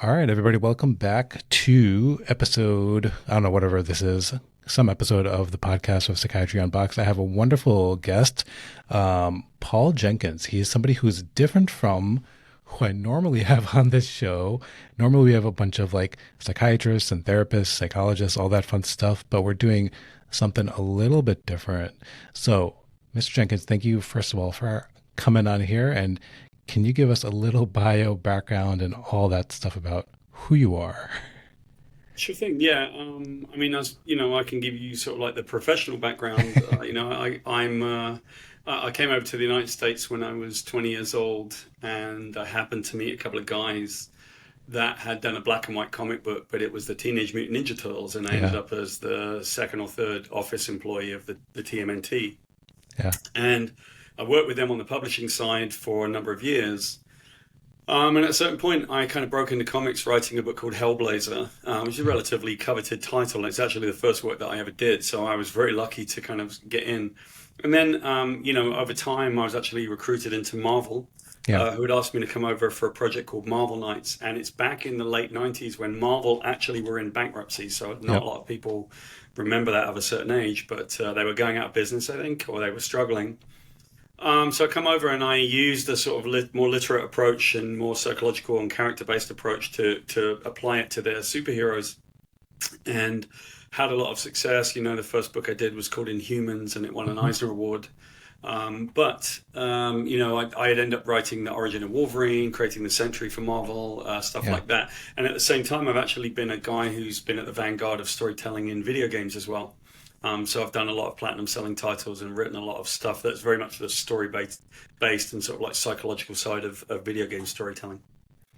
All right, everybody, welcome back to episode, I don't know, whatever this is, some episode of the podcast of Psychiatry Unboxed. I have a wonderful guest, Paul Jenkins. He is somebody who's different from who I normally have on this show. Normally we have a bunch of like psychiatrists and therapists, psychologists, all that fun stuff, but we're doing something a little bit different. So, Mr. Jenkins, thank you, first of all, for coming on here. And can you give us a little bio background and all that stuff about who you are? Sure thing. Yeah. I mean, as you know, I can give you sort of like the professional background. I came over to the United States when I was 20 years old, and I happened to meet a couple of guys that had done a black and white comic book, but it was the Teenage Mutant Ninja Turtles, and I ended up as the second or third office employee of the TMNT. Yeah. And I worked with them on the publishing side for a number of years. And at a certain point, I kind of broke into comics writing a book called Hellblazer, which is a relatively coveted title. It's actually the first work that I ever did, so I was very lucky to kind of get in. And then, over time, I was actually recruited into Marvel, who had asked me to come over for a project called Marvel Knights. And it's back in the late 90s when Marvel actually were in bankruptcy, so not a lot of people remember that of a certain age, but they were going out of business, I think, or they were struggling. So I come over and I used a sort of more literate approach and more psychological and character-based approach to apply it to their superheroes, and had a lot of success. You know, the first book I did was called Inhumans, and it won an Eisner Award. I'd end up writing the origin of Wolverine, creating the Sentry for Marvel, stuff like that. And at the same time, I've actually been a guy who's been at the vanguard of storytelling in video games as well. So I've done a lot of platinum selling titles and written a lot of stuff that's very much the story based and sort of like psychological side of video game storytelling.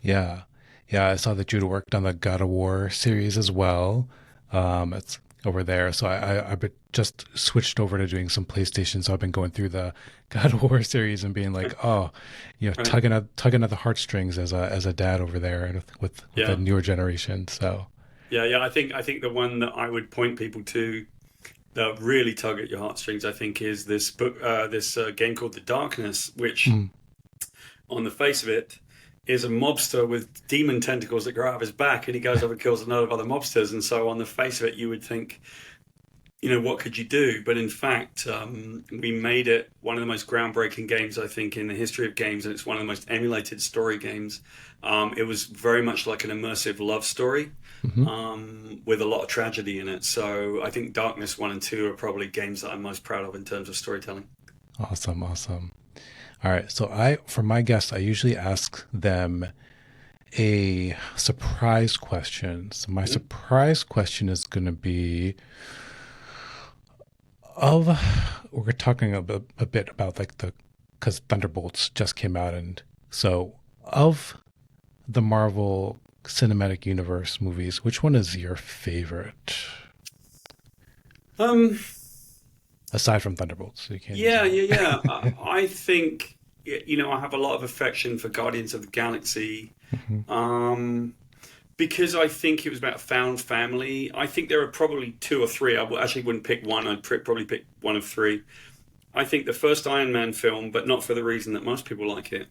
Yeah. Yeah. I saw that you'd worked on the God of War series as well. It's over there. So I've just switched over to doing some PlayStation. So I've been going through the God of War series and being like, tugging at the heartstrings as a dad over there and with the newer generation. So I think the one that I would point people to that really tug at your heartstrings, I think, is this book, this game called The Darkness, which on the face of it is a mobster with demon tentacles that grow out of his back, and he goes over and kills a lot of other mobsters. And so on the face of it, you would think, what could you do? But in fact, we made it one of the most groundbreaking games, I think, in the history of games, and it's one of the most emulated story games. It was very much like an immersive love story with a lot of tragedy in it. So I think Darkness 1 and 2 are probably games that I'm most proud of in terms of storytelling. Awesome. All right. So for my guests, I usually ask them a surprise question. So my surprise question is going to be we're talking a bit about because Thunderbolts just came out. And so of the Marvel Cinematic Universe movies, which one is your favorite? Aside from Thunderbolts. So you can't I think, I have a lot of affection for Guardians of the Galaxy. Because I think it was about found family. I think there are probably two or three. I actually wouldn't pick one. I'd probably pick one of three. I think the first Iron Man film, but not for the reason that most people like it.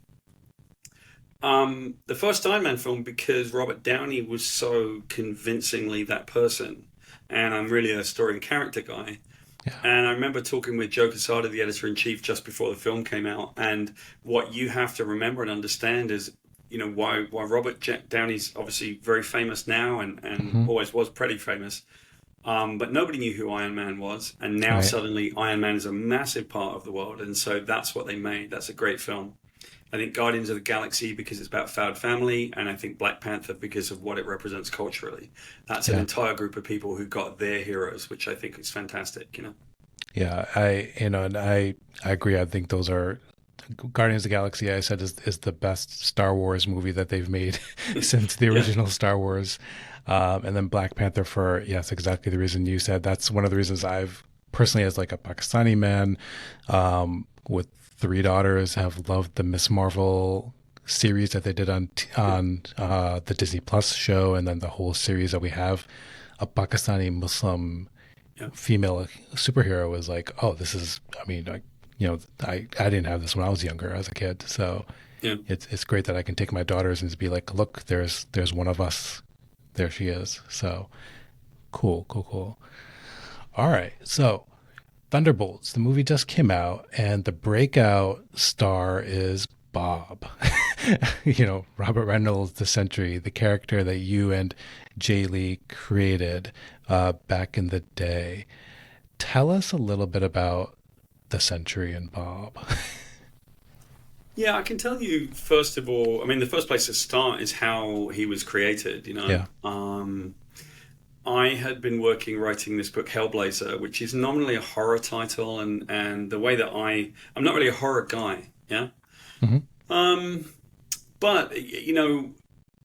The first Iron Man film, because Robert Downey was so convincingly that person. And I'm really a story and character guy. Yeah. And I remember talking with Joe Quesada, the editor-in-chief, just before the film came out. And what you have to remember and understand is, why Robert Downey's obviously very famous now and always was pretty famous. But nobody knew who Iron Man was. And now suddenly Iron Man is a massive part of the world. And so that's what they made. That's a great film. I think Guardians of the Galaxy because it's about found family. And I think Black Panther because of what it represents culturally. That's an entire group of people who got their heroes, which I think is fantastic, Yeah, I agree. I think those are Guardians of the Galaxy, I said, is the best Star Wars movie that they've made since the original Star Wars. And then Black Panther for, yes, exactly the reason you said. That's one of the reasons I've personally, as like a Pakistani man with 3 daughters, have loved the Miss Marvel series that they did on the Disney Plus show, and then the whole series that we have. A Pakistani Muslim female superhero was like, oh, this is, I didn't have this when I was younger as a kid. So Yeah. it's great that I can take my daughters and just be like, look, there's one of us. There she is. So cool. All right. So Thunderbolts, the movie just came out, and the breakout star is Bob. Robert Reynolds, the Sentry, the character that you and Jay Lee created back in the day. Tell us a little bit about the Sentry and Bob. Yeah, I can tell you, first of all, I mean, the first place to start is how he was created, Yeah. I had been writing this book, Hellblazer, which is nominally a horror title, and the way that I'm not really a horror guy, yeah? Mm-hmm. But,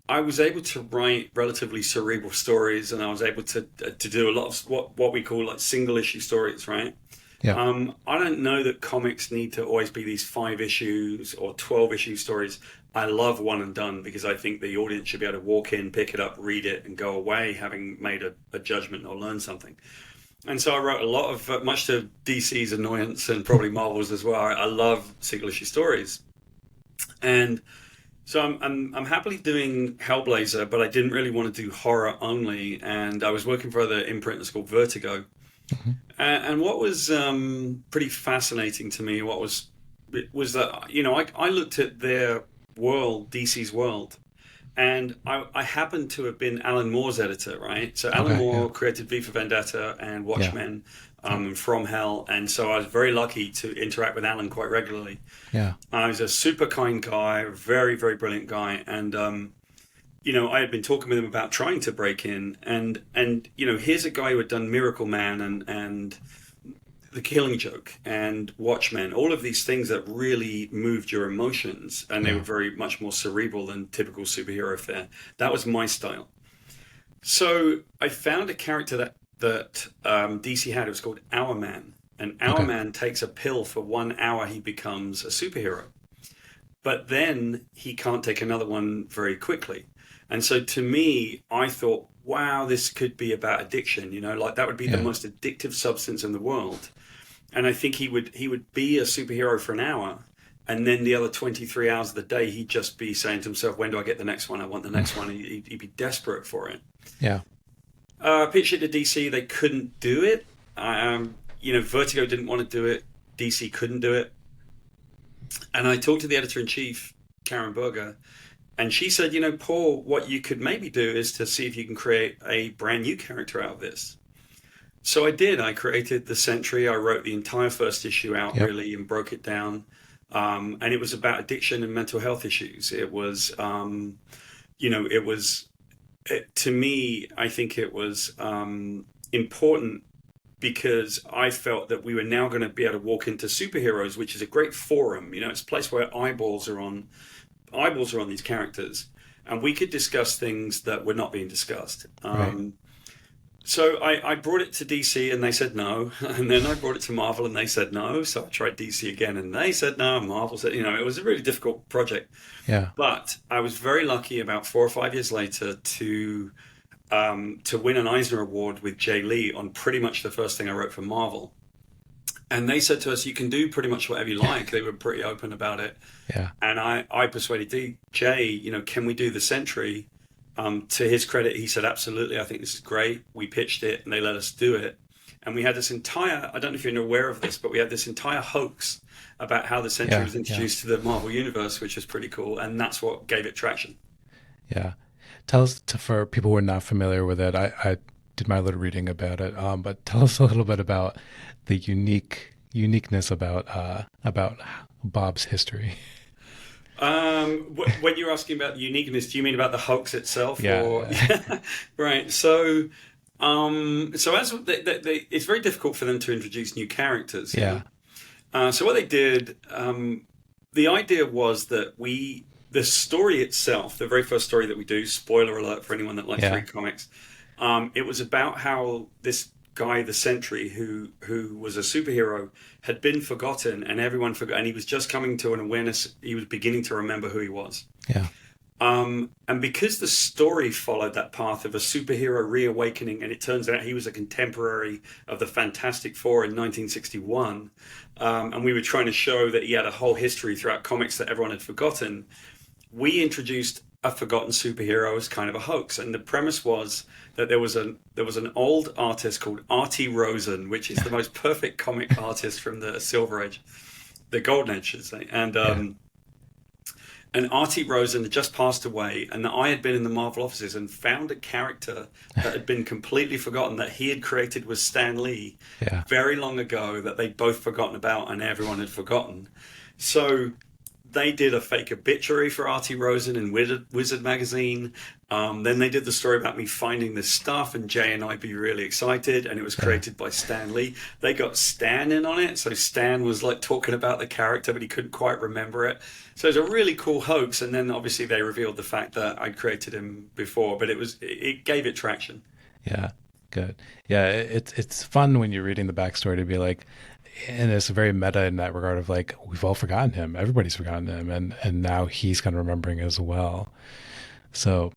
I was able to write relatively cerebral stories, and I was able to do a lot of what we call like single issue stories, right? Yeah. I don't know that comics need to always be these 5 issues or 12 issue stories. I love one and done because I think the audience should be able to walk in, pick it up, read it, and go away having made a judgment or learned something. And so I wrote a lot of, much to DC's annoyance and probably Marvel's as well. I love single issue stories, and so I'm happily doing Hellblazer, but I didn't really want to do horror only, and I was working for the imprint that's called Vertigo. Mm-hmm. And what was pretty fascinating to me, was that I looked at their world, DC's world, and I happened to have been Alan Moore's editor, right? So Alan Moore created V for Vendetta and Watchmen, From Hell, and so I was very lucky to interact with Alan quite regularly. Yeah, he's a super kind guy, very, very brilliant guy, and I had been talking with him about trying to break in, and here's a guy who had done Miracle Man and The Killing Joke and Watchmen, all of these things that really moved your emotions, and they were very much more cerebral than typical superhero fare. That was my style. So I found a character that DC had. It was called Hourman, and Hourman takes a pill for 1 hour. He becomes a superhero, but then he can't take another one very quickly. And so to me, I thought, wow, this could be about addiction, like that would be the most addictive substance in the world. And I think he would be a superhero for an hour, and then the other 23 hours of the day, he'd just be saying to himself, when do I get the next one? I want the next one. He'd be desperate for it. Yeah. Pitched it to DC. They couldn't do it. Vertigo didn't want to do it. DC couldn't do it. And I talked to the editor-in-chief, Karen Berger, and she said, Paul, what you could maybe do is to see if you can create a brand new character out of this. So I did. I created the Sentry. I wrote the entire first issue out really and broke it down. And it was about addiction and mental health issues. It was, to me, I think it was important because I felt that we were now going to be able to walk into superheroes, which is a great forum. It's a place where eyeballs are on these characters, and we could discuss things that were not being discussed. So I brought it to DC and they said no, and then I brought it to Marvel and they said no. So I tried DC again and they said no, and Marvel said, it was a really difficult project. Yeah. But I was very lucky about 4 or 5 years later to win an Eisner Award with Jay Lee on pretty much the first thing I wrote for Marvel. And they said to us, you can do pretty much whatever you like. They were pretty open about it. Yeah. And I persuaded Jay, can we do the Sentry? To his credit, he said, absolutely, I think this is great. We pitched it and they let us do it. And we had this entire, I don't know if you're aware of this, but we had this entire hoax about how the Sentry was introduced to the Marvel Universe, which was pretty cool. And that's what gave it traction. Yeah. Tell us, for people who are not familiar with it, I did my little reading about it, but tell us a little bit about the uniqueness about Bob's history. When you're asking about the uniqueness, do you mean about the hoax itself? Yeah. Or... Right. So it's very difficult for them to introduce new characters. Yeah. So what they did, the idea was that the story itself, the very first story that we do, spoiler alert for anyone that likes read comics, it was about how this guy, the Sentry, who was a superhero, had been forgotten, and everyone forgot, and he was just coming to an awareness. He was beginning to remember who he was. Yeah. And because the story followed that path of a superhero reawakening, and it turns out he was a contemporary of the Fantastic Four in 1961, and we were trying to show that he had a whole history throughout comics that everyone had forgotten, we introduced a forgotten superhero as kind of a hoax. And the premise was that there was an old artist called R.T. Rosen, which is the most perfect comic artist from the Silver Age, the Golden Age, should say. And R.T. Rosen had just passed away, and I had been in the Marvel offices and found a character that had been completely forgotten that he had created with Stan Lee very long ago, that they'd both forgotten about and everyone had forgotten. So they did a fake obituary for R.T. Rosen in Wizard magazine. Then they did the story about me finding this stuff, and Jay and I'd be really excited, and it was created by Stan Lee. They got Stan in on it, so Stan was like talking about the character, but he couldn't quite remember it. So it was a really cool hoax, and then obviously they revealed the fact that I'd created him before, but it gave it traction. Yeah, good. Yeah, it's fun when you're reading the backstory to be like, and it's very meta in that regard of like, we've all forgotten him. Everybody's forgotten him. And now he's kind of remembering as well. So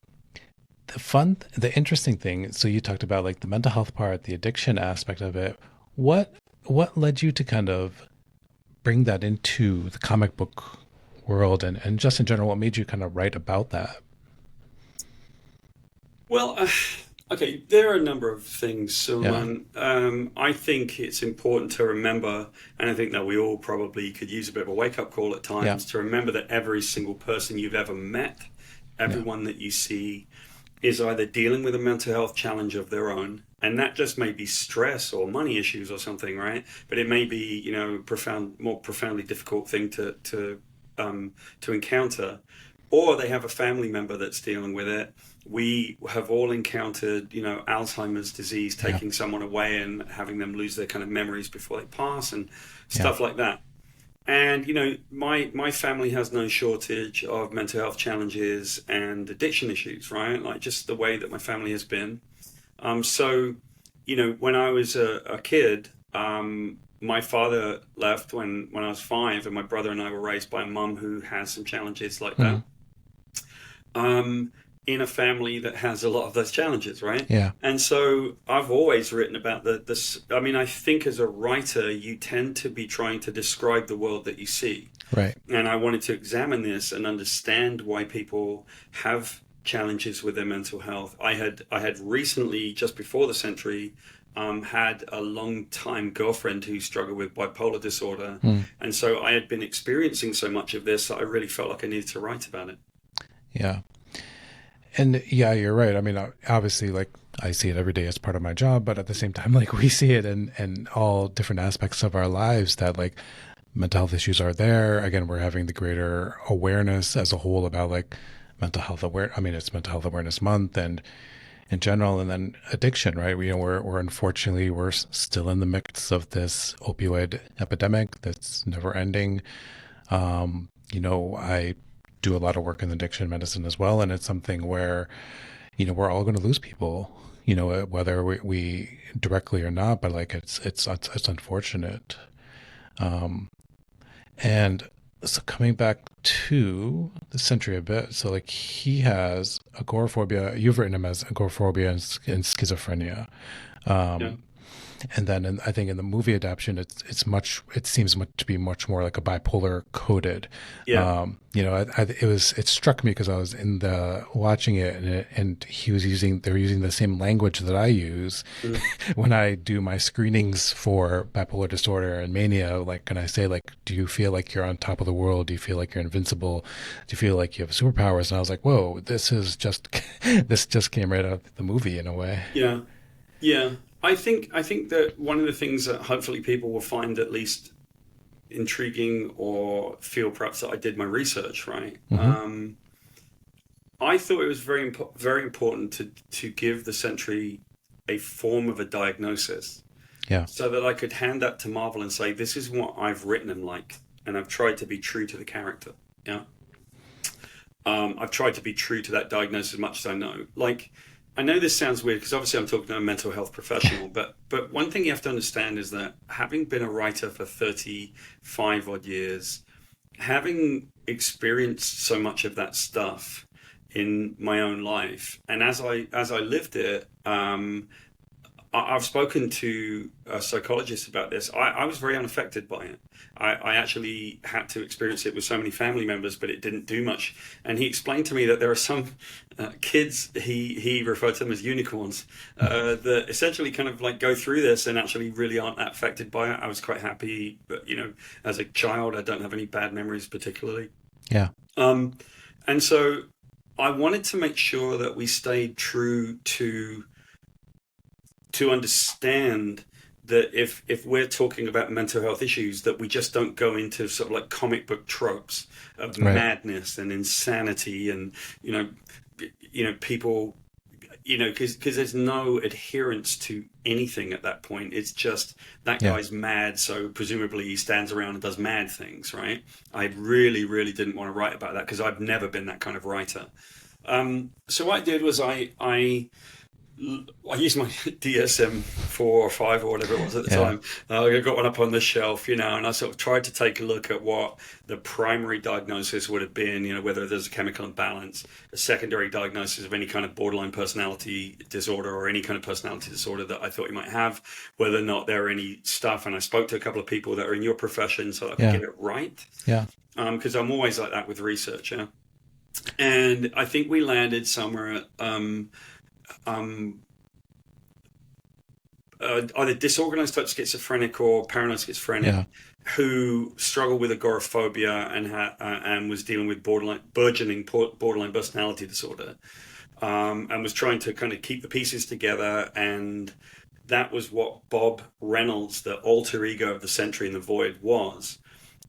the interesting thing, so you talked about like the mental health part, the addiction aspect of it. What led you to kind of bring that into the comic book world, and just in general, what made you kind of write about that? Well, okay, there are a number of things. So I think it's important to remember, and I think that we all probably could use a bit of a wake-up call at times, to remember that every single person you've ever met, everyone that you see, is either dealing with a mental health challenge of their own, and that just may be stress or money issues or something, right? But it may be, more profoundly difficult thing to encounter, or they have a family member that's dealing with it. We have all encountered, Alzheimer's disease taking someone away and having them lose their kind of memories before they pass and stuff like that. And, my family has no shortage of mental health challenges and addiction issues, right? Like just the way that my family has been. So, when I was a kid, my father left when I was 5, and my brother and I were raised by a mum who has some challenges like that. In a family that has a lot of those challenges, right? Yeah. And so I've always written about this. I mean, I think as a writer, you tend to be trying to describe the world that you see. Right. And I wanted to examine this and understand why people have challenges with their mental health. I had recently, just before the Sentry, had a long-time girlfriend who struggled with bipolar disorder. And so I had been experiencing so much of this that I really felt like I needed to write about it. Yeah. And yeah, you're right. I mean, obviously, like I see it every day as part of my job, but at the same time, like we see it in all different aspects of our lives that like mental health issues are there. Again, we're having the greater awareness as a whole about like mental health it's Mental Health Awareness Month and in general, and then addiction, right? We're unfortunately, we're still in the midst of this opioid epidemic that's never ending. I do a lot of work in addiction medicine as well, and it's something where, we're all going to lose people, whether we directly or not, but like it's unfortunate. And so coming back to the Sentry a bit, so like he has agoraphobia. You've written him as agoraphobia and schizophrenia. And then I think in the movie adaptation, it seems to be much more like a bipolar coded. Yeah. It struck me because I was watching it and they were using the same language that I use when I do my screenings for bipolar disorder and mania. Like, when I say like, do you feel like you're on top of the world? Do you feel like you're invincible? Do you feel like you have superpowers? And I was like, whoa, this just came right out of the movie in a way. Yeah. Yeah. I think that one of the things that hopefully people will find at least intriguing or feel perhaps that I did my research right. I thought it was very very important to give the Sentry a form of a diagnosis, so that I could hand that to Marvel and say, this is what I've written him like, and I've tried to be true to the character. I've tried to be true to that diagnosis as much as I know. Like, I know this sounds weird because obviously I'm talking to a mental health professional, but one thing you have to understand is that having been a writer for 35 odd years, having experienced so much of that stuff, in my own life. And as I lived it, I've spoken to psychologists about this. I was very unaffected by it. I actually had to experience it with so many family members, but it didn't do much. And he explained to me that there are some kids, he referred to them as unicorns, that essentially kind of like go through this and actually really aren't that affected by it. I was quite happy, but, you know, as a child, I don't have any bad memories particularly. Yeah. And so I wanted to make sure that we stayed true to understand that if we're talking about mental health issues, that we just don't go into sort of like comic book tropes of madness and insanity and, you know, people, you know, because there's no adherence to anything at that point. It's just that guy's mad, so presumably he stands around and does mad things, right? I really, really didn't want to write about that because I've never been that kind of writer. So what I did was I used my DSM-4 or 5 or whatever it was at the time. I got one up on the shelf, you know, and I sort of tried to take a look at what the primary diagnosis would have been, you know, whether there's a chemical imbalance, a secondary diagnosis of any kind of borderline personality disorder or any kind of personality disorder that I thought you might have, whether or not there are any stuff. And I spoke to a couple of people that are in your profession so I could get it right. Yeah. Because I'm always like that with research, And I think we landed somewhere at either disorganized type schizophrenic or paranoid schizophrenic who struggled with agoraphobia and was dealing with burgeoning borderline personality disorder, and was trying to kind of keep the pieces together. And that was what Bob Reynolds, the alter ego of the Sentry in the Void, was.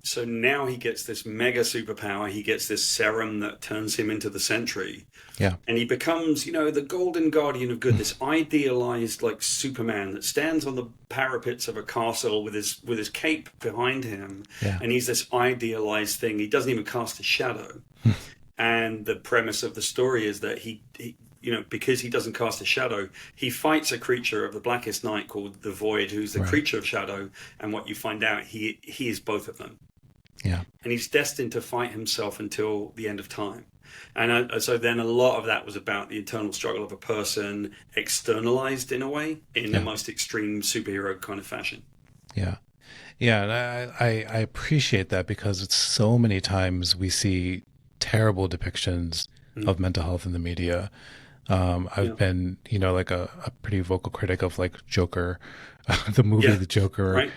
So now he gets this mega superpower. He gets this serum that turns him into the Sentry. Yeah. And he becomes, you know, the golden guardian of good, this idealized like Superman that stands on the parapets of a castle with his cape behind him. Yeah. And he's this idealized thing. He doesn't even cast a shadow. And the premise of the story is that he, you know, because he doesn't cast a shadow, he fights a creature of the blackest night called the Void, who's the creature of shadow. And what you find out, he is both of them. Yeah. And he's destined to fight himself until the end of time. And so then a lot of that was about the internal struggle of a person externalized in a way, in the most extreme superhero kind of fashion. Yeah. Yeah. And I appreciate that because it's so many times we see terrible depictions of mental health in the media. I've been, you know, like a pretty vocal critic of like Joker, the movie The Joker,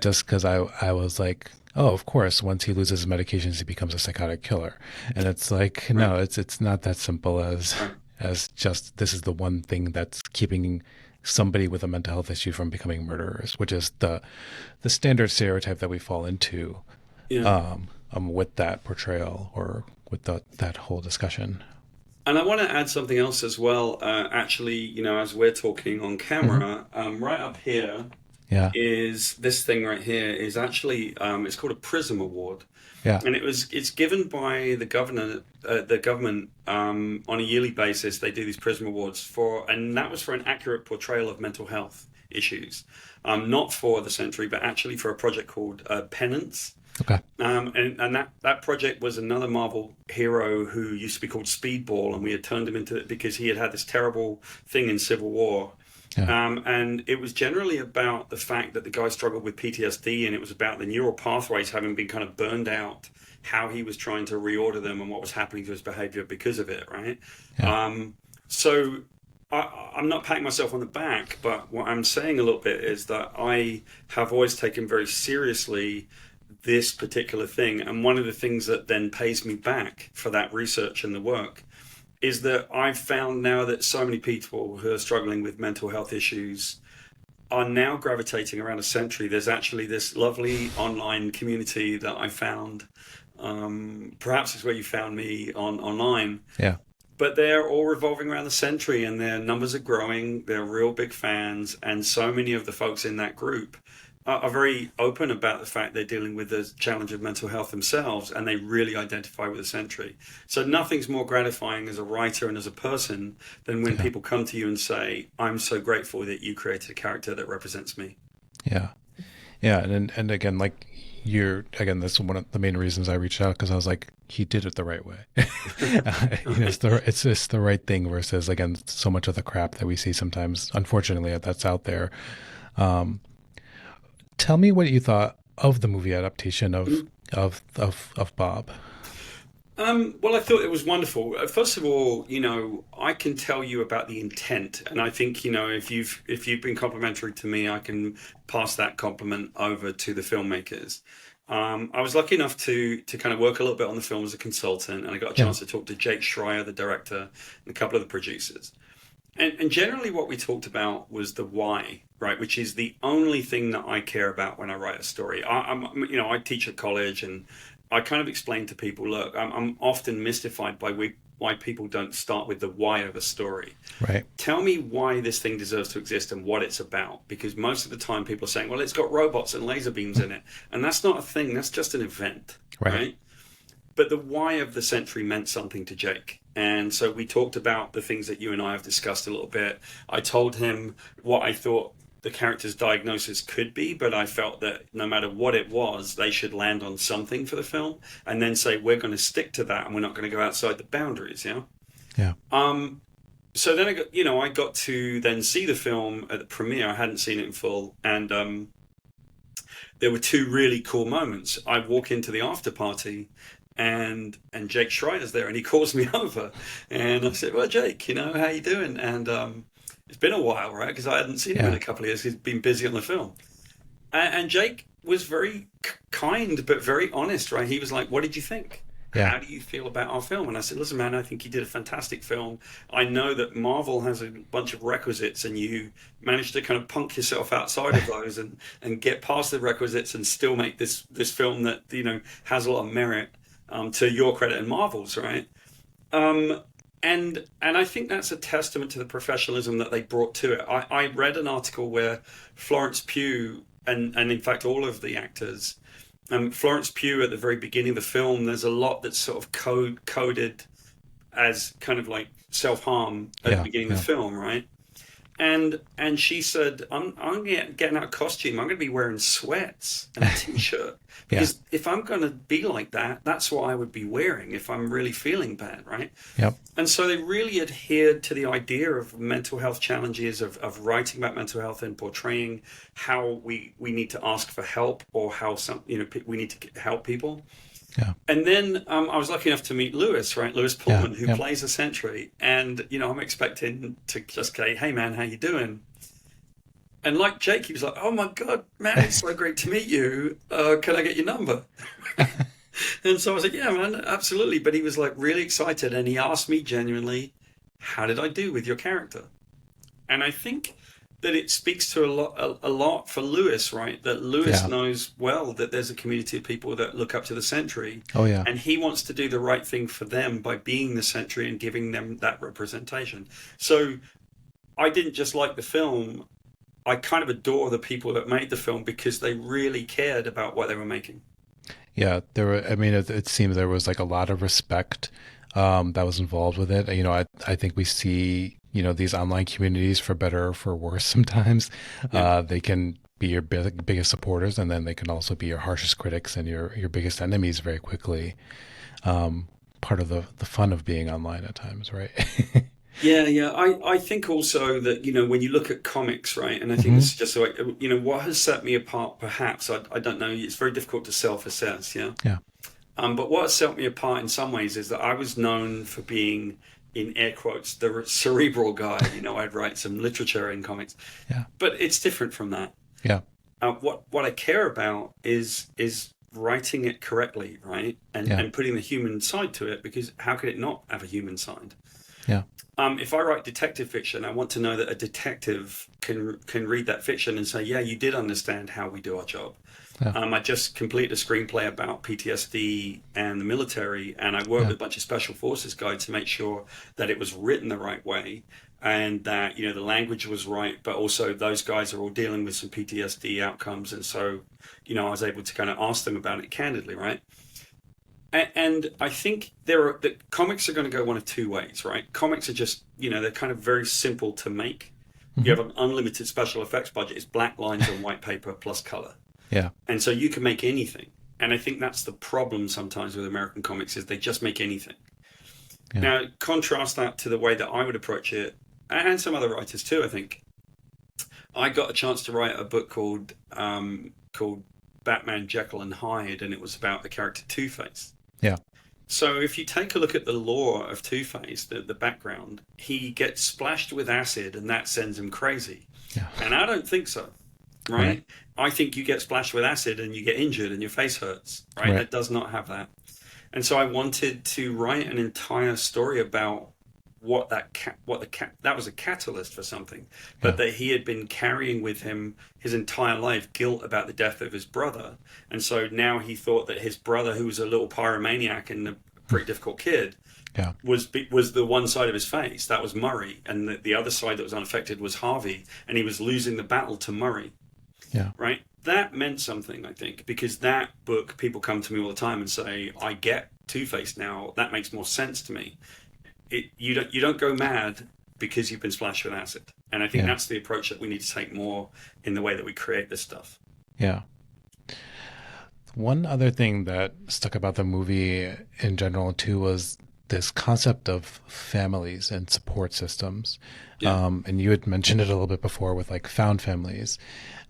just because I was like, oh, of course, once he loses his medications, he becomes a psychotic killer. And it's like, no, it's not that simple as just this is the one thing that's keeping somebody with a mental health issue from becoming murderers, which is the standard stereotype that we fall into with that portrayal or with that whole discussion. And I want to add something else as well. Actually, you know, as we're talking on camera, right up here is this thing right here is actually, it's called a PRISM Award. Yeah. And it's given by the government on a yearly basis. They do these PRISM Awards and that was for an accurate portrayal of mental health issues. Not for the Sentry, but actually for a project called Penance. Okay. And that project was another Marvel hero who used to be called Speedball, and we had turned him into it because he had this terrible thing in Civil War. Yeah. And it was generally about the fact that the guy struggled with PTSD, and it was about the neural pathways having been kind of burned out, how he was trying to reorder them and what was happening to his behavior because of it, right? Yeah. So I'm not patting myself on the back, but what I'm saying a little bit is that I have always taken very seriously this particular thing. And one of the things that then pays me back for that research and the work is that I've found now that so many people who are struggling with mental health issues are now gravitating around a Sentry. There's actually this lovely online community that I found. Perhaps it's where you found me online. Yeah. But they're all revolving around the Sentry, and their numbers are growing. They're real big fans. And so many of the folks in that group are very open about the fact they're dealing with the challenge of mental health themselves, and they really identify with the Sentry. So nothing's more gratifying as a writer and as a person than when people come to you and say, I'm so grateful that you created a character that represents me. Yeah. Yeah, and again, like that's one of the main reasons I reached out, because I was like, he did it the right way. It's just the right thing versus, again, so much of the crap that we see sometimes, unfortunately, that's out there. Um, Tell me what you thought of the movie adaptation of Bob. Well, I thought it was wonderful. First of all, I can tell you about the intent, and I think, if you've been complimentary to me, I can pass that compliment over to the filmmakers. I was lucky enough to kind of work a little bit on the film as a consultant, and I got a Yeah, chance to talk to Jake Schreier, the director, and a couple of the producers. And generally, what we talked about was the why, right? Which is the only thing that I care about when I write a story. I teach at college, and I kind of explain to people, look, I'm often mystified by why people don't start with the why of a story. right. Tell me why this thing deserves to exist and what it's about. Because most of the time, people are saying, well, it's got robots and laser beams in it, and that's not a thing. That's just an event, Right. right? But the why of the Sentry meant something to Jake. And so we talked about the things that you and I have discussed a little bit. I told him what I thought the character's diagnosis could be, but I felt that no matter what it was, they should land on something for the film and then say, we're going to stick to that and we're not going to go outside the boundaries, yeah? Yeah. So then I got to then see the film at the premiere. I hadn't seen it in full. And there were two really cool moments. I walk into the after party, and Jake Schreider's there, and he calls me over, and I said, well, Jake, how you doing? And it's been a while, right? Because I hadn't seen him in Yeah. a couple of years. He's been busy on the film. And Jake was very kind, but very honest, right? He was like, what did you think? Yeah. How do you feel about our film? And I said, listen, man, I think you did a fantastic film. I know that Marvel has a bunch of requisites, and you managed to kind of punk yourself outside of those and get past the requisites and still make this film that, has a lot of merit, to your credit and Marvel's, right? And I think that's a testament to the professionalism that they brought to it. I read an article where Florence Pugh and in fact all of the actors, Florence Pugh at the very beginning of the film, there's a lot that's sort of coded as kind of like self-harm at the beginning of the film, right? And she said, I'm getting out of costume. I'm going to be wearing sweats and a t-shirt. Because if I'm going to be like that, that's what I would be wearing if I'm really feeling bad, right? Yep. And so they really adhered to the idea of mental health challenges, of writing about mental health and portraying how we need to ask for help, or how we need to help people. Yeah. And then I was lucky enough to meet Lewis, right? Lewis Pullman, who Yeah. plays the Sentry. And, I'm expecting to just say, hey, man, how you doing? And like Jake, he was like, oh, my God, man, it's so great to meet you. Can I get your number? And so I was like, yeah, man, absolutely. But he was like really excited. And he asked me genuinely, how did I do with your character? And I think that it speaks to a lot for Lewis, right? That Lewis knows well that there's a community of people that look up to the Sentry. Oh, yeah. And he wants to do the right thing for them by being the Sentry and giving them that representation. So I didn't just like the film. I kind of adore the people that made the film because they really cared about what they were making. Yeah, it seems there was like a lot of respect that was involved with it. I think we see, these online communities, for better or for worse sometimes. They can be your biggest supporters, and then they can also be your harshest critics and your biggest enemies very quickly. Part of the fun of being online at times, right? Yeah. I think also that, when you look at comics, right, and I think this is just like, what has set me apart, perhaps, I don't know, it's very difficult to self-assess, yeah? Yeah. But what set me apart in some ways is that I was known for being, in air quotes, the cerebral guy. I'd write some literature in comics. Yeah. But it's different from that. Yeah. What I care about is writing it correctly, right? And putting the human side to it, because how could it not have a human side? Yeah. If I write detective fiction, I want to know that a detective can read that fiction and say, yeah, you did understand how we do our job. Yeah. I just completed a screenplay about PTSD and the military, and I worked with a bunch of special forces guys to make sure that it was written the right way, and that, the language was right, but also those guys are all dealing with some PTSD outcomes. And so, I was able to kind of ask them about it candidly, right? And I think the comics are going to go one of two ways, right? Comics are just, they're kind of very simple to make. You have an unlimited special effects budget. It's black lines on white paper plus color. Yeah. And so you can make anything. And I think that's the problem sometimes with American comics, is they just make anything. Yeah. Now, contrast that to the way that I would approach it, and some other writers too, I think. I got a chance to write a book called Batman, Jekyll and Hyde, and it was about the character Two-Face. Yeah. So if you take a look at the lore of Two-Face, the background, he gets splashed with acid and that sends him crazy. Yeah. And I don't think so, right? I think you get splashed with acid and you get injured and your face hurts, right? That does not have that. And so I wanted to write an entire story about that was a catalyst for something, but that he had been carrying with him his entire life, guilt about the death of his brother. And so now he thought that his brother, who was a little pyromaniac and a pretty difficult kid, was the one side of his face. That was Murray. And the other side that was unaffected was Harvey. And he was losing the battle to Murray. Yeah. Right? That meant something, I think, because that book, people come to me all the time and say, I get Two-Face now. That makes more sense to me. You don't go mad because you've been splashed with acid. And I think that's the approach that we need to take more in the way that we create this stuff. Yeah. One other thing that stuck about the movie in general too was this concept of families and support systems. Yeah. And you had mentioned it a little bit before with like found families.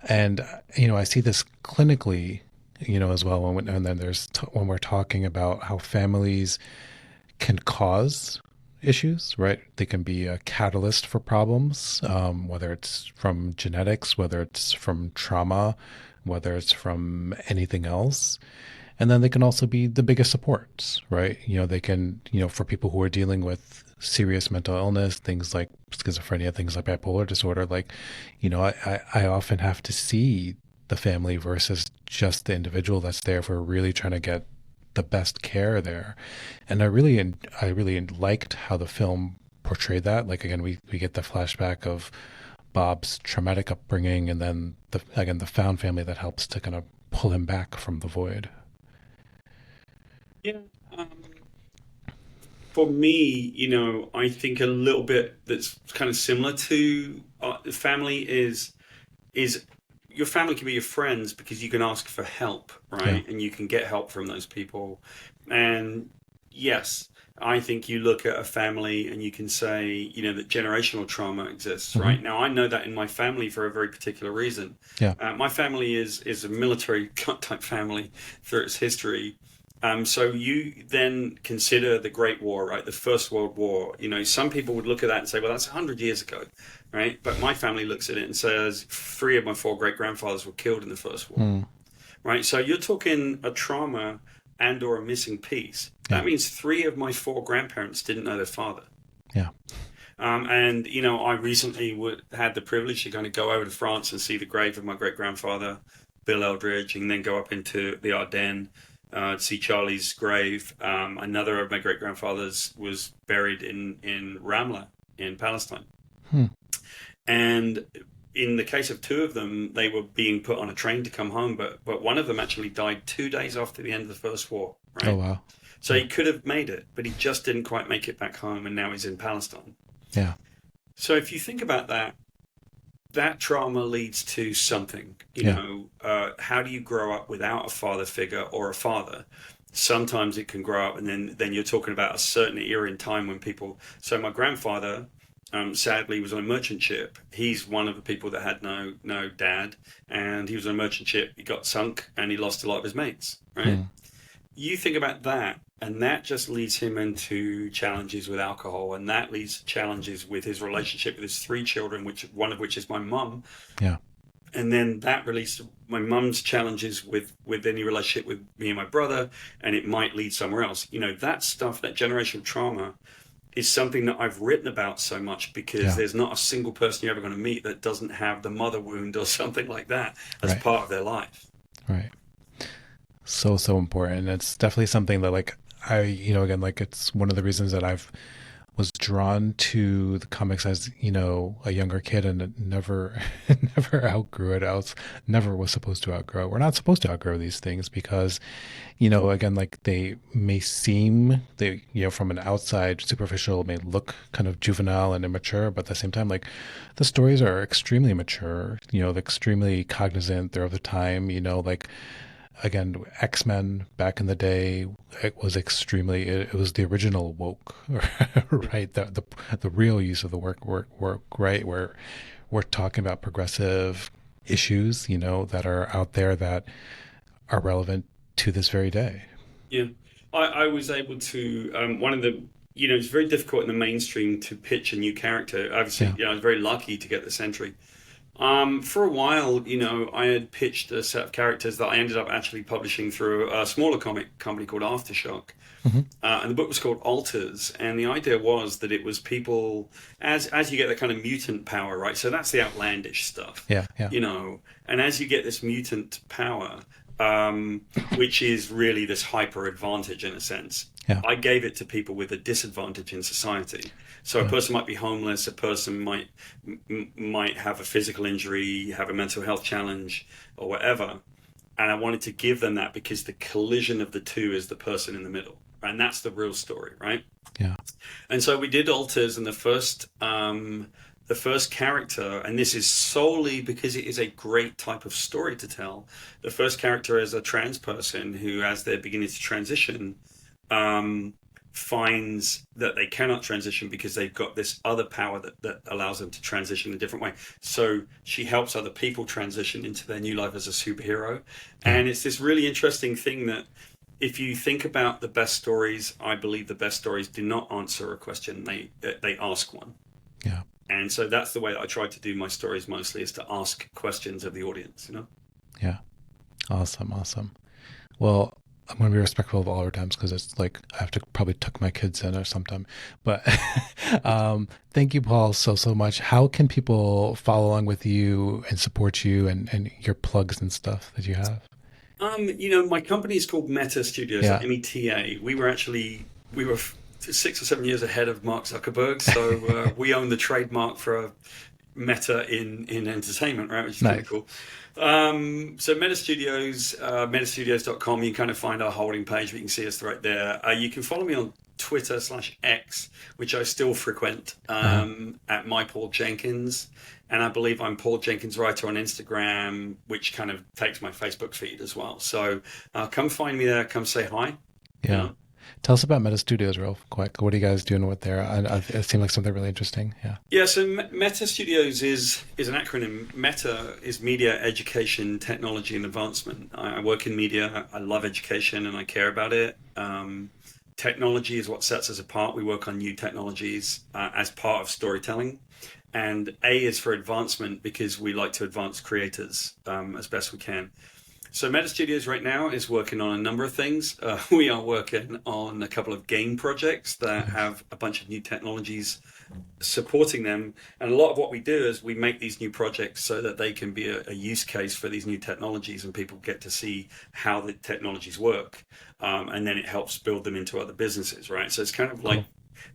And, I see this clinically, as well. And then when we're talking about how families can cause issues, right? They can be a catalyst for problems, whether it's from genetics, whether it's from trauma, whether it's from anything else. And then they can also be the biggest supports, right? They can, for people who are dealing with serious mental illness, things like schizophrenia, things like bipolar disorder, like, I often have to see the family versus just the individual that's there if we're really trying to get the best care there. And I really liked how the film portrayed that. Like, again, we get the flashback of Bob's traumatic upbringing, and then the found family that helps to kind of pull him back from the void. Yeah. For me, I think a little bit that's kind of similar to family is your family can be your friends because you can ask for help, right? Yeah. And you can get help from those people. And yes, I think you look at a family and you can say, that generational trauma exists, mm-hmm. right? Now, I know that in my family for a very particular reason. Yeah. My family is a military type family through its history. So you then consider the Great War, right? The First World War. Some people would look at that and say, well, that's 100 years ago, right? But my family looks at it and says 3 of my 4 great-grandfathers were killed in the First War, right? So you're talking a trauma and or a missing piece. That means 3 of my 4 grandparents didn't know their father. Yeah. And, I recently had the privilege to kind of go over to France and see the grave of my great-grandfather, Bill Eldridge, and then go up into the Ardennes, see Charlie's grave. Another of my great-grandfathers was buried in Ramla in Palestine. And in the case of 2 of them, they were being put on a train to come home, but one of them actually died 2 days after the end of the First War. Right? Oh, wow. So he could have made it, but he just didn't quite make it back home, and now he's in Palestine. Yeah. So if you think about that trauma leads to something, how do you grow up without a father figure or a father? Sometimes it can grow up, and then you're talking about a certain era in time when people, so my grandfather, sadly was on a merchant ship. He's one of the people that had no dad, and he was on a merchant ship. He got sunk and he lost a lot of his mates, right? You think about that, and that just leads him into challenges with alcohol, and that leads to challenges with his relationship with his 3 children, one of which is my mum. Yeah. And then that released my mum's challenges with any relationship with me and my brother, and it might lead somewhere else. That stuff, that generational trauma, is something that I've written about so much because there's not a single person you're ever going to meet that doesn't have the mother wound or something like that as part of their life. Right. So important. It's definitely something that, like, again, like, it's one of the reasons that I've was drawn to the comics as, a younger kid and never, never outgrew it. Never was supposed to outgrow. We're not supposed to outgrow these things because, again, like they may seem, from an outside superficial may look kind of juvenile and immature, but at the same time, like the stories are extremely mature, they're extremely cognizant. They're of the time, like, again, X-Men back in the day, it was it was the original woke, right? The real use of the work, right? Where we're talking about progressive issues, that are out there that are relevant to this very day. Yeah. I was able to, one of the, it's very difficult in the mainstream to pitch a new character. Obviously, I was very lucky to get the Sentry. For a while, I had pitched a set of characters that I ended up actually publishing through a smaller comic company called Aftershock. And the book was called Alters. And the idea was that it was people, as you get that kind of mutant power, right? So that's the outlandish stuff. Yeah. And as you get this mutant power, which is really this hyper advantage in a sense, I gave it to people with a disadvantage in society. So a person might be homeless, a person might have a physical injury, have a mental health challenge or whatever. And I wanted to give them that because the collision of the two is the person in the middle. And that's the real story, right? Yeah. And so we did Alters, and the first character, and this is solely because it is a great type of story to tell, the first character is a trans person who, as they're beginning to transition, finds that they cannot transition because they've got this other power that allows them to transition in a different way. So she helps other people transition into their new life as a superhero. And it's this really interesting thing that if you think about the best stories, I believe the best stories do not answer a question, they ask one. Yeah. And so that's the way that I try to do my stories mostly, is to ask questions of the audience, Yeah. Awesome. Well, I'm going to be respectful of all our times because it's like I have to probably tuck my kids in or sometime. But thank you, Paul, so much. How can people follow along with you and support you and your plugs and stuff that you have? My company is called Meta Studios, META. We were 6 or 7 years ahead of Mark Zuckerberg, so we own the trademark for meta in entertainment, right? Which is pretty cool. So Meta Studios, metastudios.com, you can kind of find our holding page, but you can see us right there. You can follow me on Twitter/X, which I still frequent, at my Paul Jenkins. And I believe I'm Paul Jenkins Writer on Instagram, which kind of takes my Facebook feed as well. So come find me there, come say hi. Yeah. Tell us about Meta Studios real quick. What are you guys doing with there? It seemed like something really interesting. Yeah. So Meta Studios is an acronym. Meta is Media, Education, Technology, and Advancement. I work in media. I love education and I care about it. Technology is what sets us apart. We work on new technologies as part of storytelling. And A is for advancement because we like to advance creators as best we can. So Meta Studios right now is working on a number of things. We are working on a couple of game projects that have a bunch of new technologies supporting them. And a lot of what we do is we make these new projects so that they can be a use case for these new technologies and people get to see how the technologies work. And then it helps build them into other businesses, right? So it's kind of like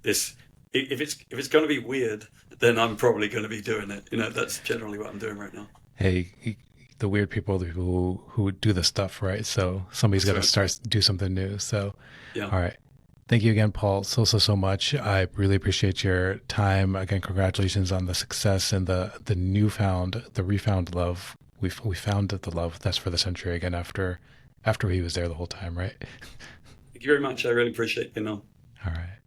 this, if it's going to be weird, then I'm probably going to be doing it. That's generally what I'm doing right now. Hey, the weird people are the people who do the stuff, right? So somebody's got to do something new. So, all right. Thank you again, Paul, so much. I really appreciate your time. Again, congratulations on the success and the refound love. We found the love that's for the Sentry again after he was there the whole time, right? Thank you very much. I really appreciate being on. All right.